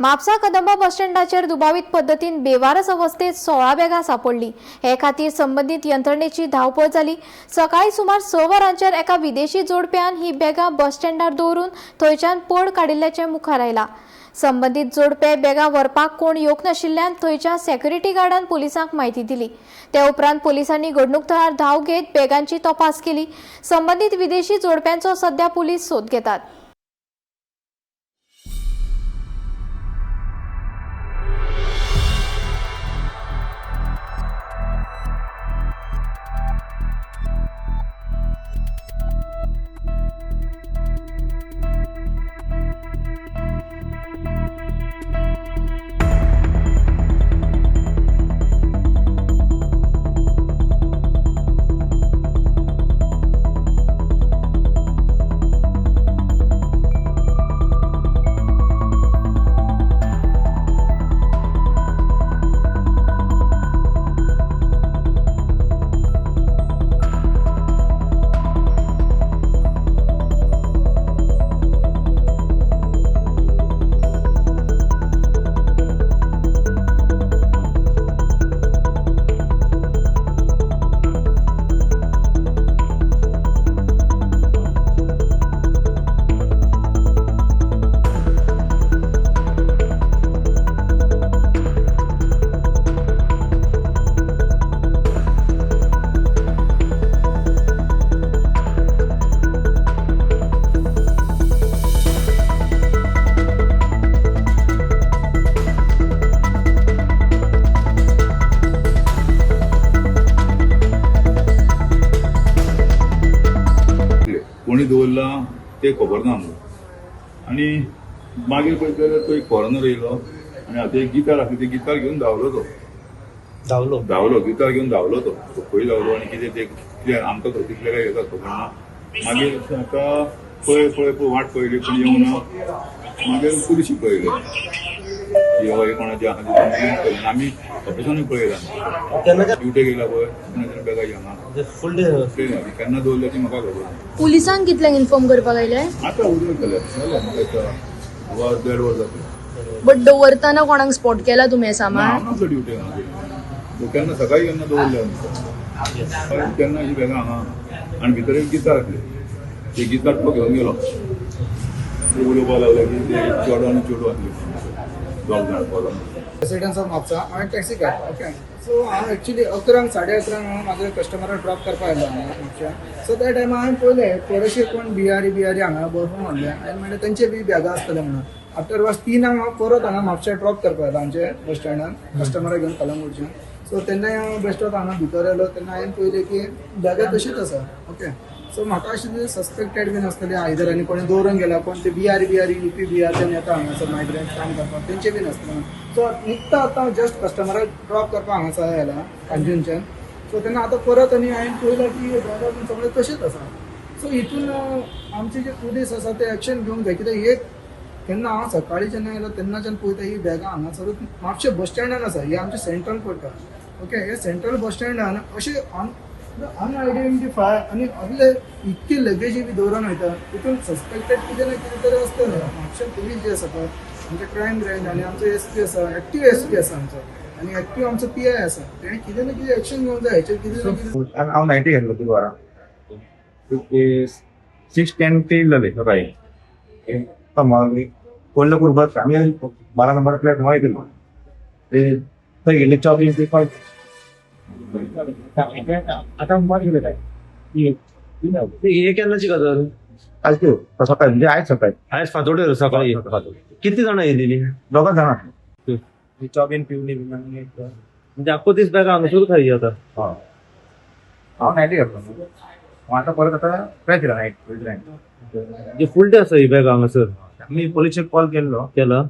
म्हापसा कदंबा बस स्टँडाचेर दुबावीत पद्धतीन बेवारस अवस्थेत 16 बॅगां सापडली। हे खातीर संबंधित यंत्रणेची धावपळ जाली। सकाळी सुमार 6 वरांचेर एका विदेशी जोडप्यान ही बॅगां बस स्टँडार दवरून थंयच्यान पड काडिल्ल्याचें मुखार आयला। संबंधित जोडपे बॅगां व्हरपाक कोण येवंक नाशिल्ल्यान थंयच्या सेक्युरिटी गार्डान पुलिसांक म्हायती दिली। ते उपरांत पुलिसांनी घडणूक थळार धांव घेत बॅगांची तपास केली। संबंधित विदेशी जोडप्यांचो सध्या पुलीस सोद घेतात। कोणी दवरला ते खबर ना आणि मागीर पळयत तो एक फॉरनर येयलो आणि आता एक गिटार आसली ते गिटार घेवन धांवलो तो धांवलो गिटार घेवन धांवलो तो खंय धांवलो आणि कितें ते कितें आमकां तो तितले काय येता खबर ना। मागीर ताका पळय वाट पळयली पूण येवना। मागीर पुलिशी पळयले हे कोणाचे आहा आमी ऑपरेशनूय पळयलां ड्युटी गेला पळय कोणाच्या बॅगा हांगा फुल डे केन्ना दवरल्या ती म्हाका खबर ना। पुलिसांक कितल्यांक इन्फॉर्म करपाक आयले? आता उदक केल्या म्हाका वर 1.5 वर जाता। बट दवरतना कोणाक स्पॉट केला तुमी सामान? हांव ड्युटी केन्ना सकाळी केन्ना दवरल्या केन्ना ही बॅगां हांगा आनी भितर एक गिटार आसली ते गिटार तो घेवन गेलो ते उलोवपाक लागले की ते चेडो आनी चेडू आसली दोग जाण पळोवन रेसिडेंस ऑफ म्हापसा हांवें टॅक्सी काड ओके सो हांव एक्चुली 11 11:30 हांव म्हाज्या कस्टमराक ड्रॉप करपाक आयलो म्हापशा सो त्या टायमार हांवें पळयलें थोडेशे कोण बिहारी हांगा बसून म्हणले हांवें म्हणलें तेंचे बी बॅगां आसतले म्हणून आफ्टर वर्स 3 हांव परत हांगा म्हापशा ड्रॉप करपाक आयलो आमचे बस स्टँडान कस्टमराक घेवन कलंगूटच्यान सो तेन्नाय हांव बेश्टोच हांगा भितर येयलो तेन्ना हांवें पळयलें की बॅगां तशीच आसा ओके सो म्हाका अशें सस्पेक्टेड बीन आसतलें आयदर आनी कोणी दवरून गेला कोण ते बिहारी UP बिहारच्यान येता हांगासर मायग्रंट काम करपाक तेंचे बीन आसतलें सो निघता आतां जस्ट कस्टमराक ड्रॉप करपाक हांगासर आयला कांजुनच्यान सो तेन्ना आतां परत आनी हांवें पळयलां की बॅगां बीन सगळे तशेंच आसा सो हितून आमचे जे पुलीस आसा ते एक्शन घेवंक जाय कित्याक एक तेन्ना हांव सकाळी जेन्ना येयलो तेन्नाच्यान पळयता ही बॅगां हांगासरूच म्हापशे बस स्टँडान आसा हे आमचे सेंट्रल पडटा ओके हे सेंट्रल बस स्टँडान अशें अनआयडेंटिफाय आनी असले इतके लगेजी बी दवरून वयता तितून सस्पेक्टेड कितें ना कितें तरी आसतलें म्हापशे पुलीस जे आसा पळय आमचे क्रायम ब्रँच आनी आमचो SP आसा एक्टीव SP आसा आमचो आनी एक्टीव आमचो PI आसा तेणे कितें ना कितें एक्शन घेवंक जाय हेचेर कितें ना कितें हांव 90 घेतलो ती वरां 6:10 ते जाले सकाळी कोल्हापूर बस आमी 12 नंबर प्लेट मागीर गेलो ते थंय गेले 24 आता मार गेले काय हे केन्नाची गजाल? आज सकाळी म्हणजे आज सकाळी आयज फातोडेर सकाळी किती जाणां येयलेली? दोगां जाणां चॉबीन पिवली म्हणजे आख्खो दीस बॅग हांगासर खाई आता हांव 90 घेतलो आता परत आता फ्रेश नायट म्हणजे फुल डे आसा ही बॅग हांगासर? मी पोलिसाक कॉल केला